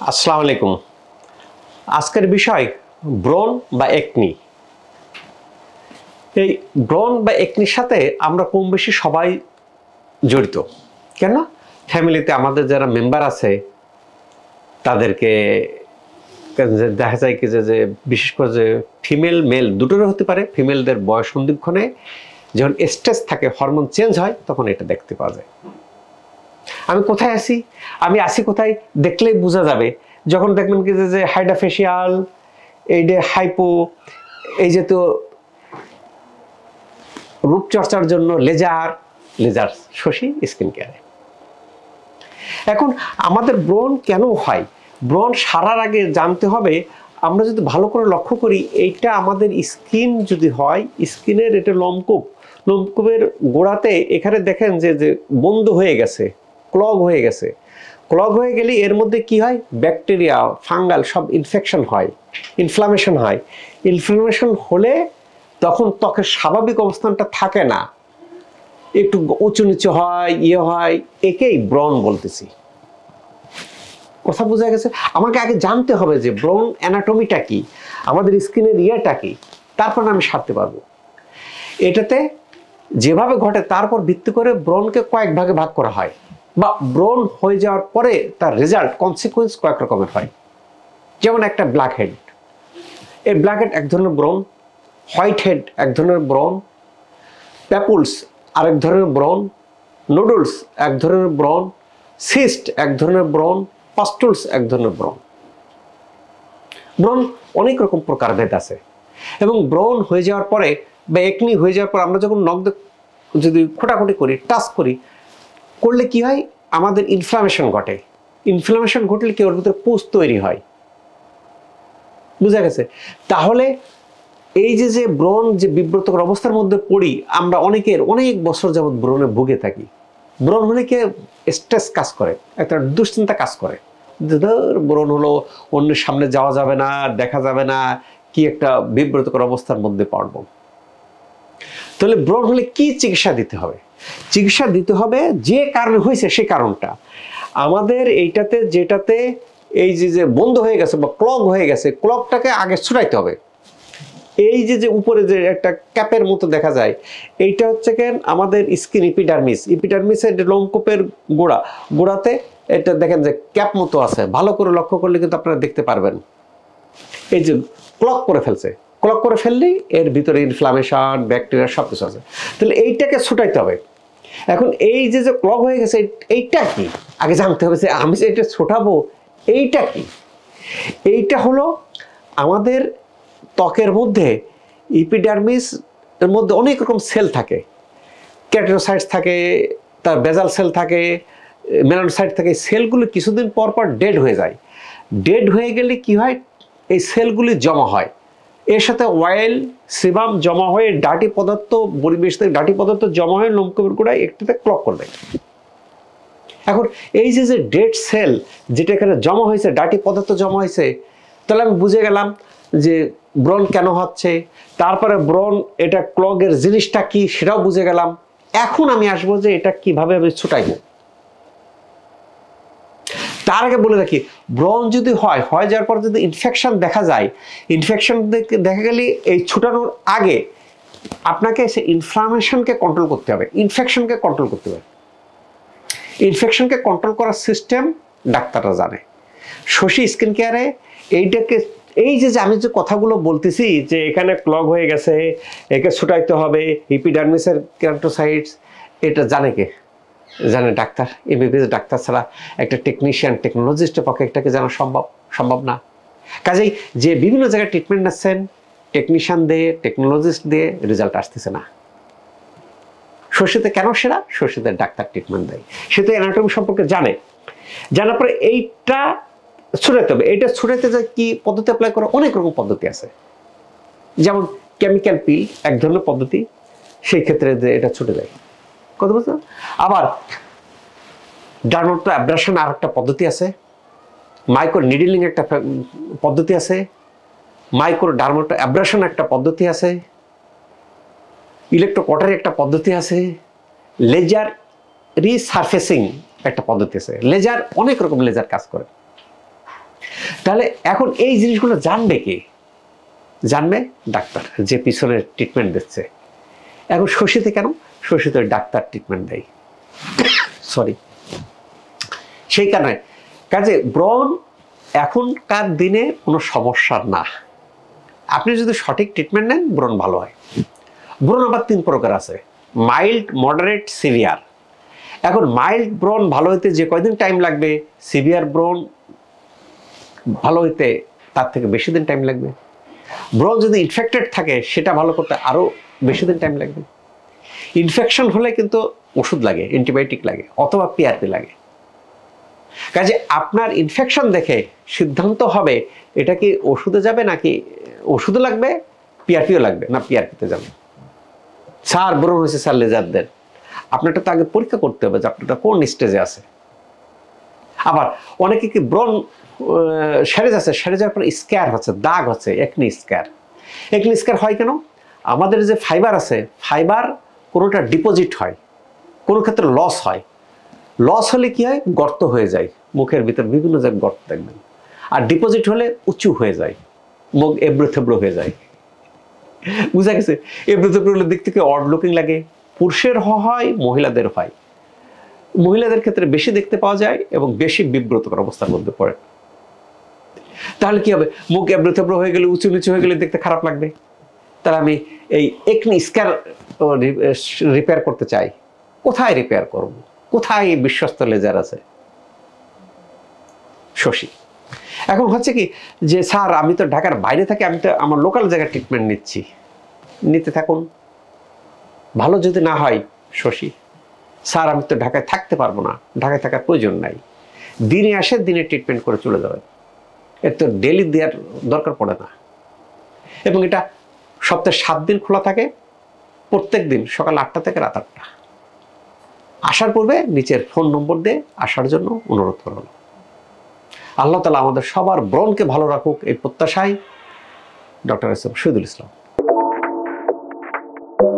আসসালামু আলাইকুম। আজকের বিষয় ব্রণ বা একনি। এই ব্রণ বা একনির সাথে আমরা কম বেশি সবাই জড়িত। কেন? ফ্যামিলিতে আমাদের যারা মেম্বার আছে তাদেরকে দেখা যায় কি যে বিশেষ করে যে ফিমেল মেল দুটোরও হতে পারে। ফিমেলদের বয়স সন্ধিক্ষণে যখন স্ট্রেস থাকে, হরমোন চেঞ্জ হয়, তখন এটা দেখতে পাওয়া যায়। আমি কোথায় আছি, আমি আছি কোথায় দেখলেই বোঝা যাবে। যখন দেখবেন কি যে হাইড্রাফেশিয়াল, এই যে হাইপো, এই যে তো রূপচর্চার জন্য লেজার শশী স্কিন কেয়ারে। এখন আমাদের ব্রণ কেন হয়, ব্রণ সারার আগে জানতে হবে। আমরা যদি ভালো করে লক্ষ্য করি, এইটা আমাদের স্কিন যদি হয়, স্কিনের এটা লোমকূপের গোড়াতে এখানে দেখেন যে বন্ধ হয়ে গেছে, ক্লগ হয়ে গেছে। ক্লগ হয়ে গেলে এর মধ্যে কি হয়, ব্যাকটেরিয়া, ফাঙ্গাল সব ইনফেকশন হয়, ইনফ্লামেশন হয়। ইনফ্লামেশন হলে তখন ত্বকের স্বাভাবিক অবস্থানটা থাকে না, একটু উঁচু নিচু হয়, হয়, একেই ব্রণ বলতেছি। কথা বোঝা গেছে? আমাকে আগে জানতে হবে যে ব্রণ অ্যানাটমিটা কি, আমাদের স্কিনের ইয়েটা কি, তারপর আমি সারতে পারবো। এটাতে যেভাবে ঘটে তারপর ভিত্তি করে ব্রণকে কয়েক ভাগে ভাগ করা হয়, বা ব্রণ হয়ে যাওয়ার পরে তার রেজাল্ট কনসিকুয়েন্স কয়েক রকমের হয়। যেমন একটা ব্ল্যাক হেড, এই ব্ল্যাক হেড এক ধরনের ব্রণ, হোয়াইট হেড এক ধরনের ব্রণ, প্যাপুলস আরেক ধরনের ব্রণ, নুডলস এক ধরনের ব্রণ, সিস্ট এক ধরনের ব্রণ, পাস্টুলস এক ধরনের ব্রণ। ব্রণ অনেক রকম প্রকারভেদ আছে। এবং ব্রণ হয়ে যাওয়ার পরে বা একনি হয়ে যাওয়ার পর আমরা যখন নখ যদি খোটাখুটি করি, টাচ করি, করলে কি হয়, আমাদের ইনফ্লামেশন ঘটে। ইনফ্লামেশন ঘটলে কি ওর ভিতরে পুষ তৈরি হয়। বুঝা গেছে? তাহলে এই যে ব্রণ যে বিব্রতকর অবস্থার মধ্যে পড়ি, আমরা অনেকের অনেক বছর যাবৎ ব্রণে ভুগে থাকি। ব্রণ হলে কি স্ট্রেস কাজ করে, একটা দুশ্চিন্তা কাজ করে, ব্রণ হলো, অন্যের সামনে যাওয়া যাবে না, দেখা যাবে না, কি একটা বিব্রতকর অবস্থার মধ্যে পড়ব। তাহলে ব্রণ হলে কি চিকিৎসা দিতে হবে? চিকিৎসা দিতে হবে যে কারণে হয়েছে সে কারণটা। আমাদের এইটাতে যেটাতে এই যে বন্ধ হয়ে গেছে বা ক্লগ হয়ে গেছে, ক্লগটাকে আগে ছুটাইতে হবে। এই যে উপরে যে একটা ক্যাপের মতো দেখা যায়, এইটা হচ্ছে কেন আমাদের স্কিন ইপিডার্মিসের লোমকূপের গোড়াতে এটা দেখেন যে ক্যাপ মতো আছে। ভালো করে লক্ষ্য করলে কিন্তু আপনারা দেখতে পারবেন, এই যে ক্লগ করে ফেলছে। ক্লগ করে ফেললেই এর ভিতরে ইনফ্লামেশন, ব্যাকটেরিয়া সব কিছু আছে। তাহলে এইটাকে ছুটাইতে হবে। এখন এই যে ক্লগ হয়ে গেছে, এইটা কি আগে জানতে হবে যে আমি যে এটা ছোটাবো এইটা কি। এইটা হলো আমাদের ত্বকের মধ্যে ইপিডার্মিস এর মধ্যে অনেক রকম সেল থাকে, কেরাটিনোসাইটস থাকে, তার বেজাল সেল থাকে, মেলানোসাইট থাকে। সেলগুলো কিছুদিন পর পর ডেড হয়ে যায়। ডেড হয়ে গেলে কি হয়, এই সেলগুলি জমা হয়, এর সাথে অয়েল, সিবাম জমা হয়ে ডার্টি পদার্থ, পরিবেশ থেকে ডার্টি পদার্থ জমা হয়ে লোমকূপের গোড়ায় একটাতে ক্লগ করে দেয়। এখন এই যে ডেড সেল যেটা এখানে জমা হয়েছে, ডার্টি পদার্থ জমা হয়েছে, তাহলে আমি বুঝে গেলাম যে ব্রণ কেন হচ্ছে। তারপরে ব্রণ এটা ক্লগের জিনিসটা কি সেটাও বুঝে গেলাম। এখন আমি আসবো যে এটা কিভাবে আমি ছুটাইবো। তার আগে বলে রাখি, ব্রণ যদি হয় যাওয়ার পর যদি ইনফেকশন দেখা যায়, ইনফেকশন দেখা গেলে এই ছুটানোর আগে আপনাকে সে ইনফ্লামেশনকে কন্ট্রোল করতে হবে, ইনফেকশনকে কন্ট্রোল করতে হবে। ইনফেকশনকে কন্ট্রোল করার সিস্টেম ডাক্তাররা জানে। শশী স্কিন কেয়ারে এইটাকে, এই যে আমি যে কথাগুলো বলতেছি যে এখানে ক্লগ হয়ে গেছে, একে ছুটাইতে হবে, ইপিডার্মিসের কেরাটোসাইটস, এটা জানে কে? জানে ডাক্তার। এমবিবিএস ডাক্তার ছাড়া একটা টেকনিশিয়ান, টেকনোলজিস্টের পক্ষে এটাকে জানা সম্ভব না। কাজেই যে বিভিন্ন জায়গায় ট্রিটমেন্ট নিচ্ছেন, টেকনিশিয়ান দিয়ে, টেকনোলজিস্ট দিয়ে রেজাল্ট আসতেছে না। শশীতে কেন সেরা? শশীতে ডাক্তার ট্রিটমেন্ট দেয়, সে তো অ্যানাটমি সম্পর্কে জানে। জানার পরে এইটা ছুটাইতে হবে। এটা ছুটাইতে যায় কি পদ্ধতি অ্যাপ্লাই করা? অনেক রকম পদ্ধতি আছে। যেমন কেমিক্যাল পিল এক ধরনের পদ্ধতি, সেই ক্ষেত্রে যে এটা ছুটে যায়। কথা বলছো? আবার ডার্মাটো অ্যাব্রাশন আর একটা পদ্ধতি আছে, মাইক্রো নিডলিং একটা পদ্ধতি আছে, মাইক্রো ডার্মাটো অ্যাব্রাশন একটা পদ্ধতি আছে, ইলেকট্রোকটারি একটা পদ্ধতি আছে, লেজার রিসারফেসিং একটা পদ্ধতি আছে। লেজার অনেক রকম লেজার কাজ করে। তাহলে এখন এই জিনিসগুলো জানবে কে? জানবে ডাক্তার, যে পিছনে ট্রিটমেন্ট দিচ্ছে। এখন শশীতে কেন? শশীতে ডাক্তার ট্রিটমেন্ট দেয়, সরি। সেই কারণে কাজে ব্রণ এখনকার দিনে কোনো সমস্যা না। আপনি যদি সঠিক ট্রিটমেন্ট নেন ব্রণ ভালো হয়। ব্রণ আবার 3 প্রকার আছে, মাইল্ড, মডারেট, সিভিয়ার। এখন মাইল্ড ব্রণ ভালো হইতে যে কয়দিন টাইম লাগবে, সিভিয়ার ব্রণ ভালো হইতে তার থেকে বেশি দিন টাইম লাগবে। ব্রণ যদি ইনফেক্টেড থাকে সেটা ভালো করতে আরও বেশি দিন টাইম লাগবে। ইনফেকশন হলে কিন্তু ওষুধ লাগে, অ্যান্টিবায়োটিক লাগে অথবা পিআরপি লাগে। কাজে আপনার ইনফেকশন দেখে সিদ্ধান্ত হবে এটা কি ওষুধে যাবে নাকি ওষুধে লাগবে, পিআরপিও লাগবে না পিআরপিতে যাবে। স্যার ব্রণ হয়েছে, স্যার লেজার দেন। আপনারটা তো আগে পরীক্ষা করতে হবে যে আপনারটা কোন স্টেজে আছে। আবার অনেকে কি ব্রণ সেরে যাচ্ছে, সেরে যাওয়ার পর স্ক্যার হচ্ছে, দাগ হচ্ছে, একনি স্ক্যার। একনি স্ক্যার হয় কেন? আমাদের যে ফাইবার আছে, ফাইবার কোনোটা ডিপোজিট হয়, কোনো ক্ষেত্রে লস হয়। লস হলে কি হয়? গর্ত হয়ে যায়, মুখের ভিতর বিভিন্ন জায়গায় গর্ত দেখবেন। আর ডিপোজিট হলে উঁচু হয়ে যায়, মুখ এবড়ো থেবড়ো হয়ে যায়। বুঝা গেছে? এবড়ো থেবড়ো হলে দিক থেকে অড লুকিং লাগে। পুরুষের হয়, মহিলাদের হয়। মহিলাদের ক্ষেত্রে বেশি দেখতে পাওয়া যায় এবং বেশি বিব্রতকর অবস্থার মধ্যে পড়ে। তাহলে কি হবে? মুখ এবড়ো থেবড়ো হয়ে গেলে, উঁচু নিচু হয়ে গেলে দেখতে খারাপ লাগবে। তাহলে আমি এই একনি স্ক্যার রিপেয়ার করতে চাই। কোথায় রিপেয়ার করব? কোথায় বিশ্বস্ত লেজার আছে? শশী। এখন হচ্ছে কি যে স্যার আমি তো ঢাকার বাইরে থাকি, আমি তো আমার লোকাল জায়গায় ট্রিটমেন্ট নিচ্ছি। নিতে থাকুন, ভালো যদি না হয় শশী। স্যার আমি তো ঢাকায় থাকতে পারবো না, ঢাকায় থাকার প্রয়োজন নাই। দিনে আসে, দিনে ট্রিটমেন্ট করে চলে যাবেন। এর তো ডেলি দেওয়ার দরকার পড়ে না। এবং এটা সপ্তাহে 7 দিন খোলা থাকে, প্রত্যেক দিন সকাল 8টা থেকে রাত 8টা। আসার পূর্বে নিচের ফোন নম্বর দিয়ে আসার জন্য অনুরোধ করা হলো। আল্লাহ তাআলা আমাদের সবার ব্রণকে ভালো রাখুক এই প্রত্যাশায়। Doctor S M Shahidul Islam.